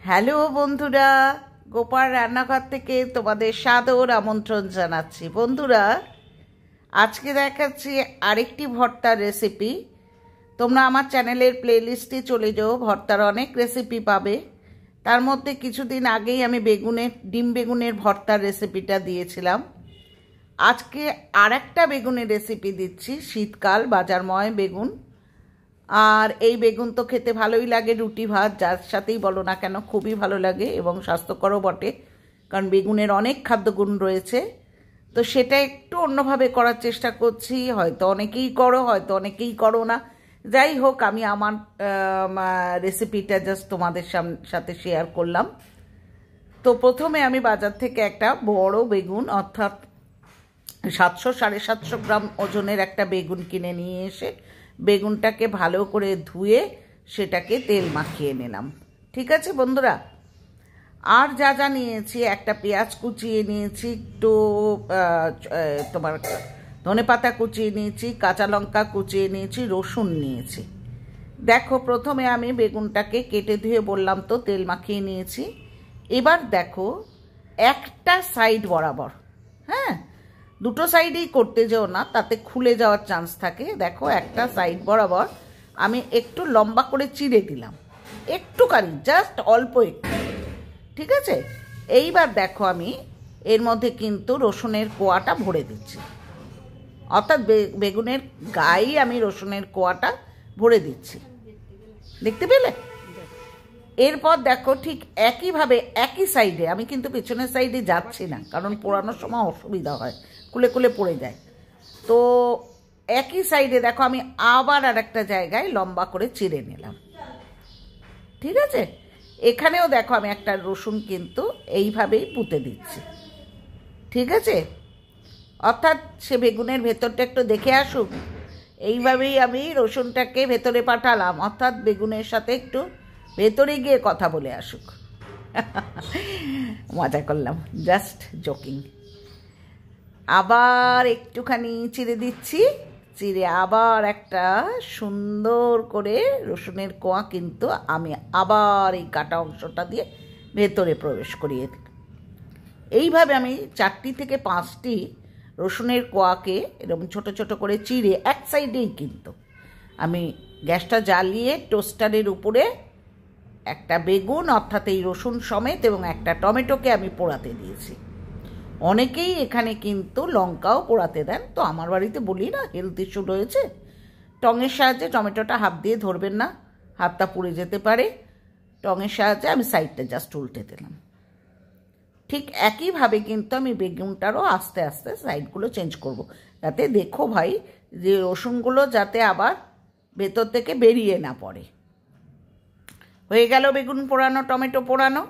Hello বন্ধুরা, গোপাল রান্নাঘর থেকে তোমাদের সাদর আমন্ত্রণ জানাচ্ছি। বন্ধুরা, আজকে দেখাচ্ছি আরেকটি ভর্তার রেসিপি। তোমরা আমার চ্যানেলের প্লেলিস্টে চলে যাও, ভর্তার অনেক রেসিপি পাবে। তার মধ্যে কিছুদিন আগেই আমি ডিম বেগুনের ভর্তার রেসিপিটা দিয়েছিলাম। আজকে আরেকটা বেগুনের রেসিপি দিচ্ছি, শীতকাল বাজারময় বেগুন। আর এই বেগুন তো খেতে ভালোই লাগে, রুটি ভাত যার সাথেই বলো না কেন খুবই ভালো লাগে এবং স্বাস্থ্যকরও বটে, কারণ বেগুনের অনেক খাদ্যগুণ রয়েছে। তো সেটা একটু অন্যভাবে করার চেষ্টা করছি। হয়তো অনেকেই করো, হয়তো অনেকেই করো না। যাই হোক, আমি আমার রেসিপিটা জাস্ট তোমাদের সাথে শেয়ার করলাম। তো প্রথমে আমি বাজার থেকে একটা বড় বেগুন, অর্থাৎ 700-750 গ্রাম ওজনের একটা বেগুন কিনে নিয়ে এসে বেগুনটাকে ভালো করে ধুয়ে সেটাকে তেল মাখিয়ে নিলাম। ঠিক আছে বন্ধুরা। আর যা যা নিয়েছি, একটা পেঁয়াজ কুচিয়ে নিয়েছি, একটু তোমার ধনেপাতা কুচিয়ে নিয়েছি, কাঁচা লঙ্কা কুচিয়ে নিয়েছি, রসুন নিয়েছি। দেখো, প্রথমে আমি বেগুনটাকে কেটে ধুয়ে বললাম তো তেল মাখিয়ে নিয়েছি। এবার দেখো, একটা সাইড বরাবর, হ্যাঁ, দুটো সাইডেই করতে যেও না, তাতে খুলে যাওয়ার চান্স থাকে। দেখো, একটা সাইড বরাবর আমি একটু লম্বা করে চিড়ে দিলাম, একটুখানি, জাস্ট অল্প একটু। ঠিক আছে। এইবার দেখো, আমি এর মধ্যে কিন্তু রসুনের কোয়াটা ভরে দিচ্ছি, অর্থাৎ বেগুনের গায়ে আমি রসুনের কোয়াটা ভরে দিচ্ছি। দেখতে পেলে? এরপর দেখো, ঠিক একইভাবে একই সাইডে, আমি কিন্তু পেছনের সাইডে যাচ্ছি না, কারণ পোড়ানোর সময় অসুবিধা হয়, খুলে খুলে পড়ে যায়। তো একই সাইডে দেখো, আমি আবার আর একটা জায়গায় লম্বা করে চিড়ে নিলাম। ঠিক আছে। এখানেও দেখো, আমি একটা রসুন কিন্তু এইভাবেই পুঁতে দিচ্ছি। ঠিক আছে। অর্থাৎ সে বেগুনের ভেতরটা একটু দেখে আসুক, এইভাবেই আমি রসুনটাকে ভেতরে পাঠালাম, অর্থাৎ বেগুনের সাথে একটু ভেতরে গিয়ে কথা বলে আসুক। মজা করলাম, জাস্ট জোকিং। আবার একটুখানি চিড়ে দিচ্ছি, চিড়ে আবার একটা সুন্দর করে রসুনের কোয়া কিন্তু আমি আবার এই কাটা অংশটা দিয়ে ভেতরে প্রবেশ করিয়ে দিই। এইভাবে আমি 4টি থেকে 5টি রসুনের কোয়াকে এরকম ছোট ছোট করে চিড়ে এক সাইডেই কিন্তু আমি গ্যাসটা জ্বালিয়ে টোস্টারের উপরে একটা বেগুন, অর্থাৎ এই রসুন সমেত, এবং একটা টমেটোকে আমি পোড়াতে দিয়েছি। অনেকেই এখানে কিন্তু লঙ্কাও পোড়াতে দেন, তো আমার বাড়িতে বলি না, হেলথ ইস্যু রয়েছে, টঙের সাহায্যে টমেটোটা হাত দিয়ে ধরবেন না, হাতটা পুড়ে যেতে পারে। টঙের সাহায্যে আমি সাইডটা জাস্ট উল্টে দিলাম। ঠিক একইভাবে কিন্তু আমি বেগুনটারও আস্তে আস্তে সাইডগুলো চেঞ্জ করব, যাতে দেখো ভাই, যে রসুনগুলো যাতে আবার ভেতর থেকে বেরিয়ে না পড়ে। হয়ে গেল বেগুন পোড়ানো, টমেটো পোড়ানো।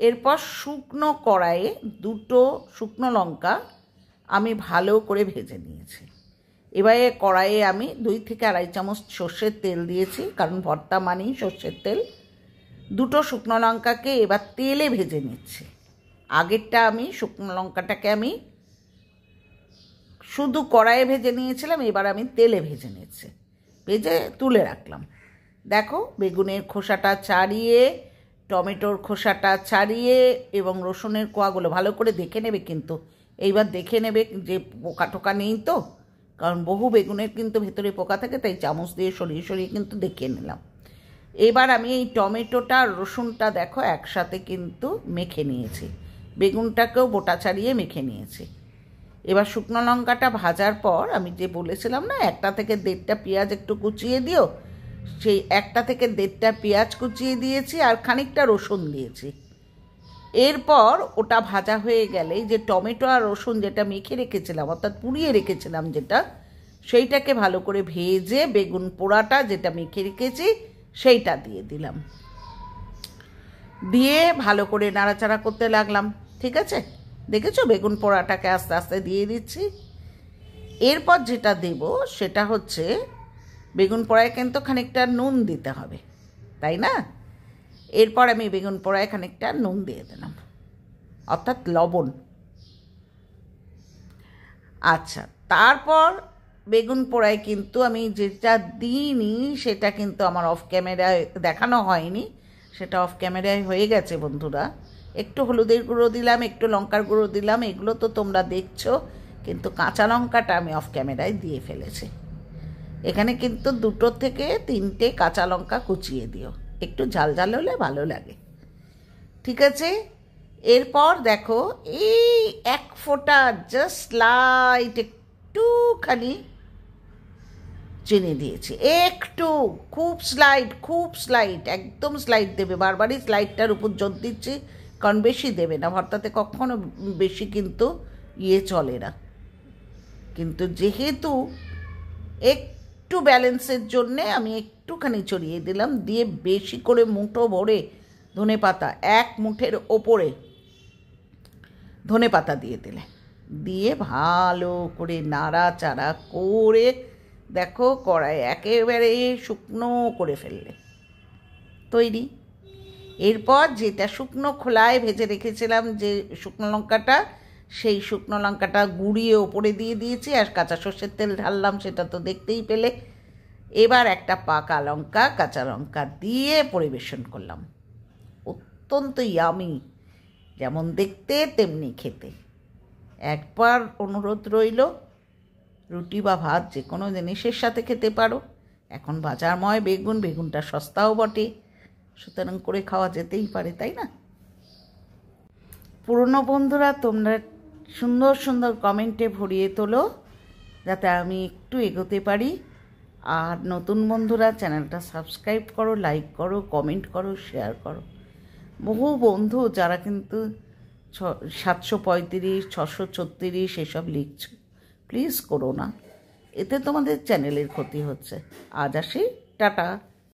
এরপর শুকনো কড়াইয়ে 2টো শুকনো লঙ্কা আমি ভালো করে ভেজে নিয়েছি। এবারে কড়াইয়ে আমি 2 থেকে আড়াই চামচ সর্ষের তেল দিয়েছি, কারণ ভর্তা মানেই সর্ষের তেল। 2টো শুকনো লঙ্কাকে এবার তেলে ভেজে নিচ্ছি। আগেরটা আমি শুকনো লঙ্কাটাকে আমি শুধু কড়াইয়ে ভেজে নিয়েছিলাম, এবার আমি তেলে ভেজে নিচ্ছি, ভেজে তুলে রাখলাম। দেখো, বেগুনের খোসাটা ছাড়িয়ে, টমেটোর খোসাটা ছাড়িয়ে এবং রসুনের কোয়াগুলো ভালো করে দেখে নেবে, কিন্তু এইবার দেখে নেবে যে পোকা টোকা নেই তো, কারণ বহু বেগুনের কিন্তু ভেতরে পোকা থাকে, তাই চামচ দিয়ে সরিয়ে সরিয়ে কিন্তু দেখিয়ে নিলাম। এবার আমি এই টমেটোটা আর রসুনটা দেখো একসাথে কিন্তু মেখে নিয়েছি, বেগুনটাকেও বোটা ছাড়িয়ে মেখে নিয়েছি। এবার শুকনো লঙ্কাটা ভাজার পর আমি যে বলেছিলাম না, 1টা থেকে 1.5টা পেঁয়াজ একটু কুচিয়ে দিও, সেই 1টা থেকে 1.5টা পেঁয়াজ কুচিয়ে দিয়েছি আর খানিকটা রসুন দিয়েছি। এরপর ওটা ভাজা হয়ে গেলে যে টমেটো আর রসুন যেটা মেখে রেখেছিলাম, অর্থাৎ পুড়িয়ে রেখেছিলাম যেটা, সেইটাকে ভালো করে ভেজে বেগুন পোড়াটা যেটা মেখে রেখেছি সেইটা দিয়ে দিলাম, দিয়ে ভালো করে নাড়াচাড়া করতে লাগলাম। ঠিক আছে। দেখেছো, বেগুন পোড়াটাকে আস্তে আস্তে দিয়ে দিচ্ছি। এরপর যেটা দেব সেটা হচ্ছে, বেগুন পোড়ায় কিন্তু খানিকটা নুন দিতে হবে, তাই না? এরপর আমি বেগুন পোড়ায় খানিকটা নুন দিয়ে দিলাম, অর্থাৎ লবণ। আচ্ছা, তারপর বেগুন পোড়ায় কিন্তু আমি যেটা দিইনি সেটা কিন্তু আমার অফ ক্যামেরায় দেখানো হয়নি, সেটা অফ ক্যামেরায় হয়ে গেছে বন্ধুরা। একটু হলুদের গুঁড়ো দিলাম, একটু লঙ্কার গুঁড়ো দিলাম, এগুলো তো তোমরা দেখছো, কিন্তু কাঁচা লঙ্কাটা আমি অফ ক্যামেরায় দিয়ে ফেলেছি। এখানে কিন্তু 2 থেকে 3টে কাঁচা লঙ্কা কুচিয়ে দিও, একটু ঝাল ঝাল হলে ভালো লাগে। ঠিক আছে, এরপর দেখো এই 1 ফোঁটা জাস্ট লাইট একটুখানি চিনি দিয়েছি, একটু, খুব স্লাইড, একদম স্লাইড দেবে, বারবারই স্লাইডটার উপর জোর দিচ্ছি, কারণ বেশি দেবে না, ভর্তাতে কখনো বেশি কিন্তু চলে না। কিন্তু যেহেতু একটু ব্যালেন্সের জন্যে আমি একটুখানি ছড়িয়ে দিলাম, দিয়ে বেশি করে মুঠো ভরে ধনেপাতা, 1 মুঠের ওপরে ধনেপাতা দিয়ে দিলে, দিয়ে ভালো করে নাড়াচাড়া করে দেখো কড়াই একেবারে শুকনো করে ফেললে, তৈরি। এরপর যেটা শুকনো খোলায় ভেজে রেখেছিলাম যে শুকনো লঙ্কাটা, সেই শুকনো লঙ্কাটা গুঁড়িয়ে ওপরে দিয়ে দিয়েছি, আর কাঁচা সর্ষের তেল ঢাললাম, সেটা তো দেখতেই পেলে। এবার একটা পাকা লঙ্কা, কাঁচা লঙ্কা দিয়ে পরিবেশন করলাম। অত্যন্ত ইয়ামি, যেমন দেখতে তেমনি খেতে। একবার অনুরোধ রইল, রুটি বা ভাত যে কোনো জিনিসের সাথে খেতে পারো। এখন বাজারময় বেগুনটা সস্তাও বটে, সুতরাং করে খাওয়া যেতেই পারে, তাই না? পুরনো বন্ধুরা তোমরা সুন্দর সুন্দর কমেন্টে ভরিয়ে তোলো, যাতে আমি একটু এগোতে পারি। আর নতুন বন্ধুরা চ্যানেলটা সাবস্ক্রাইব করো, লাইক করো, কমেন্ট করো, শেয়ার করো। বহু বন্ধু যারা কিন্তু 735, 636 এসব লিখছো, প্লিজ করো না, এতে তোমাদের চ্যানেলের ক্ষতি হচ্ছে। আজ আসি, টাটা।